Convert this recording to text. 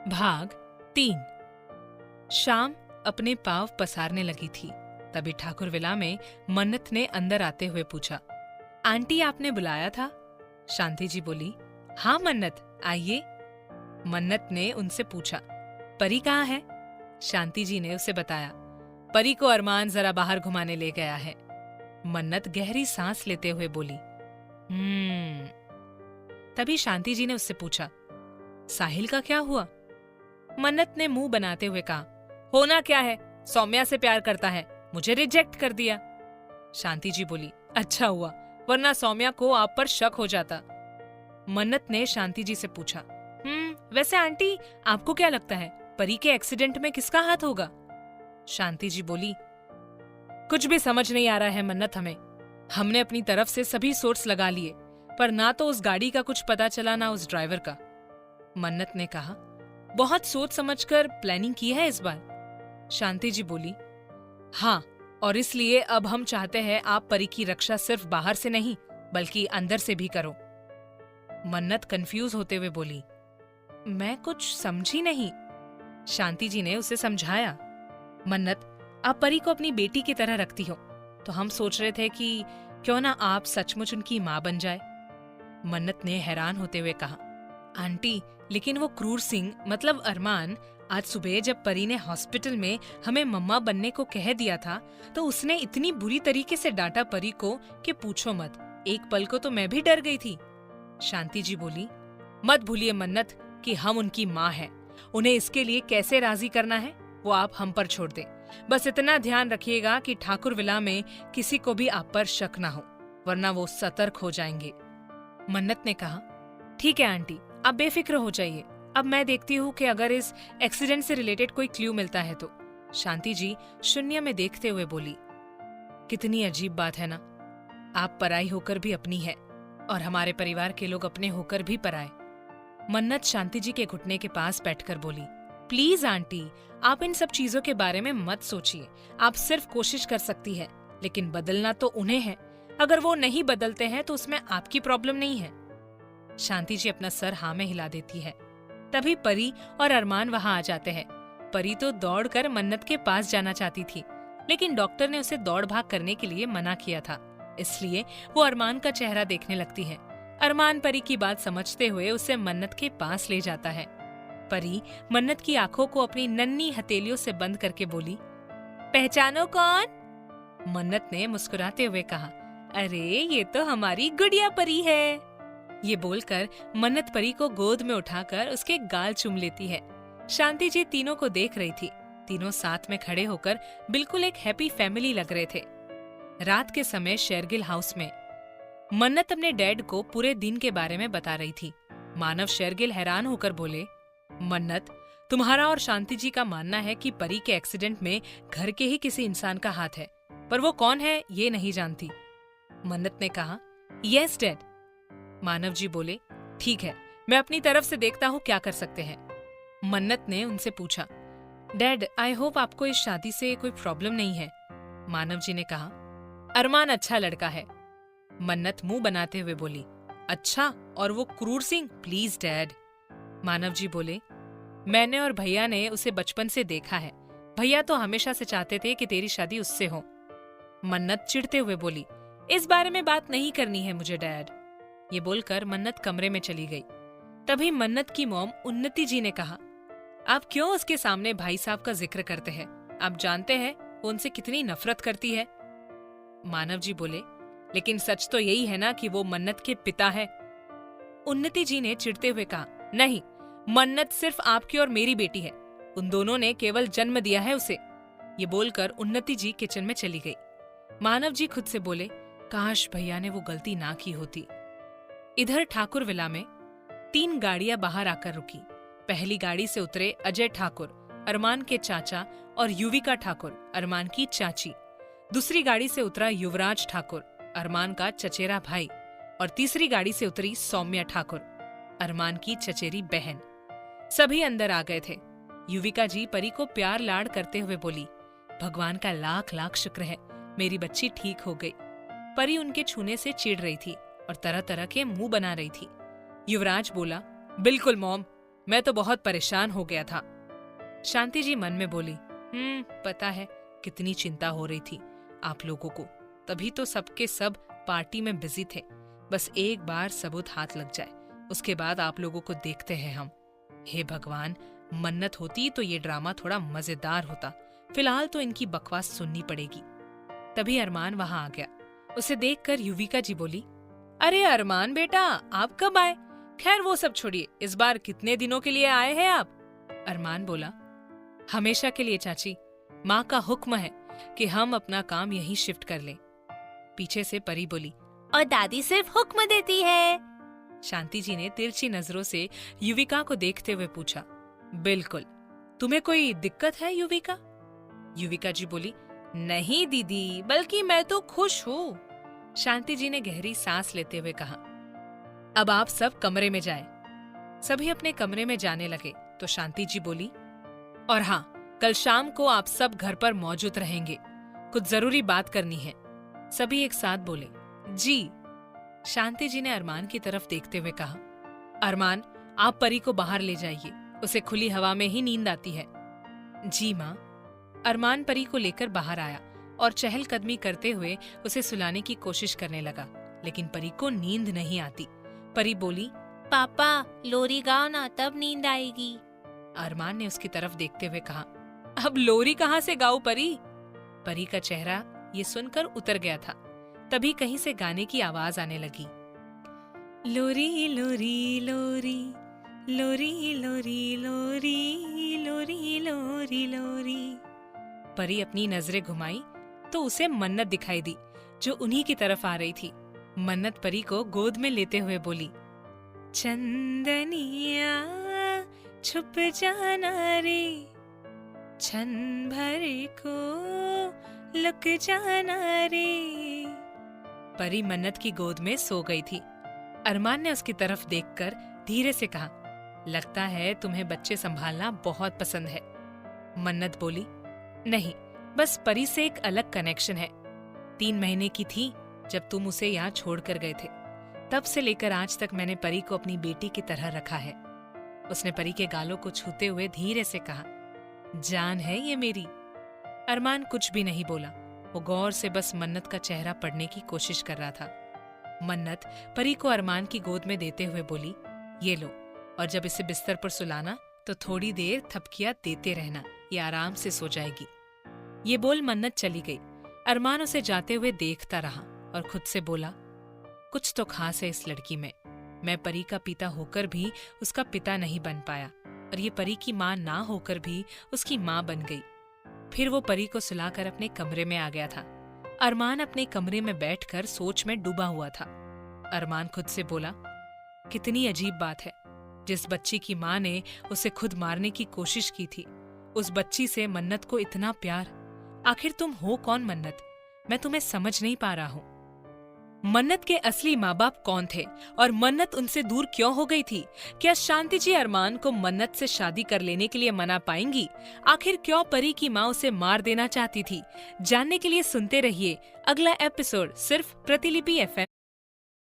भाग 3। शाम अपने पाँव पसारने लगी थी, तभी ठाकुर विला में मन्नत ने अंदर आते हुए पूछा, आंटी आपने बुलाया था? शांति जी बोली, हाँ मन्नत आइए। मन्नत ने उनसे पूछा, परी कहाँ है? शांति जी ने उसे बताया, परी को अरमान जरा बाहर घुमाने ले गया है। मन्नत गहरी सांस लेते हुए बोली, तभी शांति जी ने उससे पूछा, साहिल का क्या हुआ? मन्नत ने मुंह बनाते हुए कहा, होना क्या है, सौम्या से प्यार करता है, मुझे रिजेक्ट कर दिया। शांति जी बोली, अच्छा हुआ, वरना सौम्या को आप पर शक हो जाता। मन्नत ने शांति जी से पूछा, वैसे आंटी आपको क्या लगता है, परी के एक्सीडेंट में किसका हाथ होगा? शांति जी बोली, कुछ भी समझ नहीं आ रहा है मन्नत, हमने अपनी तरफ से सभी सोर्स लगा लिए, पर ना तो उस गाड़ी का कुछ पता चला ना उस ड्राइवर का। मन्नत ने कहा, बहुत सोच समझकर प्लानिंग की है इस बार। शांति जी बोली, हाँ, और इसलिए अब हम चाहते हैं आप परी की रक्षा सिर्फ बाहर से नहीं बल्कि अंदर से भी करो। मन्नत कंफ्यूज होते हुए बोली, मैं कुछ समझी नहीं। शांति जी ने उसे समझाया, मन्नत आप परी को अपनी बेटी की तरह रखती हो, तो हम सोच रहे थे कि क्यों ना आप सचमुच उनकी माँ बन जाए। मन्नत ने हैरान होते हुए कहा, आंटी लेकिन वो क्रूर सिंह मतलब अरमान आज सुबह जब परी ने हॉस्पिटल में हमें मम्मा बनने को कह दिया था तो उसने इतनी बुरी तरीके से डांटा परी को कि पूछो मत, एक पल को तो मैं भी डर गई थी। शांति जी बोली, मत भूलिए मन्नत कि हम उनकी माँ हैं, उन्हें इसके लिए कैसे राजी करना है वो आप हम पर छोड़ दें। बस इतना ध्यान रखिएगा कि ठाकुर विला में किसी को भी आप पर शक ना हो, वरना वो सतर्क हो जाएंगे। मन्नत ने कहा, ठीक है आंटी, आप बेफिक्र हो जाइए, अब मैं देखती हूँ कि अगर इस एक्सीडेंट से रिलेटेड कोई क्लू मिलता है तो। शांति जी शून्य में देखते हुए बोली, कितनी अजीब बात है ना, आप पराई होकर भी अपनी है और हमारे परिवार के लोग अपने होकर भी पराए। मन्नत शांति जी के घुटने के पास बैठकर बोली, प्लीज आंटी, आप इन सब चीजों के बारे में मत सोचिए, आप सिर्फ कोशिश कर सकती है, लेकिन बदलना तो उन्हें है, अगर वो नहीं बदलते हैं तो उसमें आपकी प्रॉब्लम नहीं है। शांति जी अपना सर हाँ में हिला देती है। तभी परी और अरमान वहां आ जाते हैं। परी तो दौड़कर मन्नत के पास जाना चाहती थी, लेकिन डॉक्टर ने उसे दौड़ भाग करने के लिए मना किया था, इसलिए वो अरमान का चेहरा देखने लगती है। अरमान परी की बात समझते हुए उसे मन्नत के पास ले जाता है। परी मन्नत की आंखों को अपनी नन्ही हथेलियों से बंद करके बोली, पहचानो कौन? मन्नत ने मुस्कुराते हुए कहा, अरे ये तो हमारी गुड़िया परी है। ये बोलकर मन्नत परी को गोद में उठाकर उसके गाल चूम लेती है। शांति जी तीनों को देख रही थी, तीनों साथ में खड़े होकर बिल्कुल एक हैप्पी फैमिली लग रहे थे। रात के समय शेरगिल हाउस में मन्नत अपने डैड को पूरे दिन के बारे में बता रही थी। मानव शेरगिल हैरान होकर बोले, मन्नत, तुम्हारा और शांति जी का मानना है कि परी के एक्सीडेंट में घर के ही किसी इंसान का हाथ है, पर वो कौन है ये नहीं जानती। मन्नत ने कहा, यस डैड। मानव जी बोले, ठीक है, मैं अपनी तरफ से देखता हूँ क्या कर सकते हैं। मन्नत ने उनसे पूछा, डैड आई होप आपको इस शादी से कोई प्रॉब्लम नहीं है। मानव जी ने कहा, अरमान अच्छा लड़का है। मन्नत मुंह बनाते हुए बोली, अच्छा, और वो क्रूर सिंह? Please dad. मानव जी बोले, मैंने और भैया ने उसे बचपन से देखा है, भैया तो हमेशा से चाहते थे कि तेरी शादी उससे हो। मन्नत चिढ़ते हुए बोली, इस बारे में बात नहीं करनी है मुझे डैड। ये बोलकर मन्नत कमरे में चली गई। तभी मन्नत की मॉम उन्नति जी ने कहा, आप क्यों उसके सामने भाई साहब का जिक्र करते हैं, आप जानते हैं वो उनसे कितनी नफरत करती है। मानव जी बोले, लेकिन सच तो यही है ना कि वो मन्नत के पिता है। उन्नति जी ने चिढ़ते हुए कहा, नहीं, मन्नत सिर्फ आपकी और मेरी बेटी है, उन दोनों ने केवल जन्म दिया है उसे। ये बोलकर उन्नति जी किचन में चली गई। मानव जी खुद से बोले, काश भैया ने वो गलती ना की होती। इधर ठाकुर विला में 3 गाड़ियां बाहर आकर रुकी। पहली गाड़ी से उतरे अजय ठाकुर, अरमान के चाचा, और युविका ठाकुर, अरमान की चाची। दूसरी गाड़ी से उतरा युवराज ठाकुर, अरमान का चचेरा भाई, और तीसरी गाड़ी से उतरी सौम्या ठाकुर, अरमान की चचेरी बहन। सभी अंदर आ गए थे। युविका जी परी को प्यार लाड़ करते हुए बोली, भगवान का लाख लाख शुक्र है, मेरी बच्ची ठीक हो गई। परी उनके छूने से चिढ़ रही थी और तरह तरह के मुंह बना रही थी। युवराज बोला, बिल्कुल मॉम, मैं तो बहुत परेशान हो गया था। शांति जी मन में बोली, पता है कितनी चिंता हो रही थी आप लोगों को, तभी तो सबके सब पार्टी में बिजी थे। बस एक बार सबूत हाथ लग जाए, उसके बाद आप लोगों को देखते हैं हम। हे भगवान, मन्नत होती तो ये ड्रामा थोड़ा मजेदार होता, फिलहाल तो इनकी बकवास सुननी पड़ेगी। तभी अरमान वहां आ गया। उसे देखकर युविका जी बोली, अरे अरमान बेटा, आप कब आए? खैर वो सब छोड़िए, इस बार कितने दिनों के लिए आए हैं आप? अरमान बोला, हमेशा के लिए चाची, माँ का हुक्म है कि हम अपना काम यहीं शिफ्ट कर लें। पीछे से परी बोली, और दादी सिर्फ हुक्म देती है। शांति जी ने तिरछी नजरों से युविका को देखते हुए पूछा, बिल्कुल। तुम्हें कोई दिक्कत है युविका? युविका जी बोली, नहीं दीदी, बल्कि मैं तो खुश हूँ। शांति जी ने गहरी सांस लेते हुए कहा, अब आप सब कमरे में जाएं। सभी अपने कमरे में जाने लगे तो शांति जी बोली, और हाँ, कल शाम को आप सब घर पर मौजूद रहेंगे, कुछ जरूरी बात करनी है। सभी एक साथ बोले, जी। शांति जी ने अरमान की तरफ देखते हुए कहा, अरमान, आप परी को बाहर ले जाइए, उसे खुली हवा में ही नींद आती है। जी माँ। अरमान परी को लेकर बाहर आया और चहलकदमी करते हुए उसे सुलाने की कोशिश करने लगा, लेकिन परी को नींद नहीं आती। परी बोली, पापा लोरी गाओ ना, तब नींद आएगी। अरमान ने उसकी तरफ देखते हुए कहा, अब लोरी कहाँ से गाऊं परी? परी का चेहरा ये सुनकर उतर गया था। तभी कहीं से गाने की आवाज आने लगी, लोरी लोरी लोरी लोरी लोरी लोरी लोरी लोरी लोरी। परी अपनी नजरें घुमाई तो उसे मन्नत दिखाई दी, जो उन्हीं की तरफ आ रही थी। मन्नत परी को गोद में लेते हुए बोली, चंदनिया छुप जाना रे, क्षण भर को लुक जाना रे। परी मन्नत की गोद में सो गई थी। अरमान ने उसकी तरफ देखकर धीरे से कहा, लगता है तुम्हें बच्चे संभालना बहुत पसंद है। मन्नत बोली, नहीं, बस परी से एक अलग कनेक्शन है। 3 महीने की थी जब तुम उसे यहाँ छोड़कर गए थे, तब से लेकर आज तक मैंने परी को अपनी बेटी की तरह रखा है। उसने परी के गालों को छूते हुए धीरे से कहा, जान है ये मेरी। अरमान कुछ भी नहीं बोला, वो गौर से बस मन्नत का चेहरा पढ़ने की कोशिश कर रहा था। मन्नत परी को अरमान की गोद में देते हुए बोली, ये लो, और जब इसे बिस्तर पर सुलाना तो थोड़ी देर थपकियां देते रहना, ये आराम से सो जाएगी। ये बोल मन्नत चली गई। अरमान उसे जाते हुए देखता रहा और खुद से बोला, कुछ तो खास है इस लड़की में। मैं परी का पिता होकर भी उसका पिता नहीं बन पाया, और ये परी की माँ ना होकर भी उसकी माँ बन गई। फिर वो परी को सुलाकर अपने कमरे में आ गया था। अरमान अपने कमरे में बैठकर सोच में डूबा हुआ था। अरमान खुद से बोला, कितनी अजीब बात है, जिस बच्ची की माँ ने उसे खुद मारने की कोशिश की थी, उस बच्ची से मन्नत को इतना प्यार। आखिर तुम हो कौन मन्नत? मैं तुम्हें समझ नहीं पा रहा हूँ। मन्नत के असली माँ बाप कौन थे और मन्नत उनसे दूर क्यों हो गई थी? क्या शांति जी अरमान को मन्नत से शादी कर लेने के लिए मना पाएंगी? आखिर क्यों परी की माँ उसे मार देना चाहती थी? जानने के लिए सुनते रहिए अगला एपिसोड सिर्फ प्रतिलिपि FM।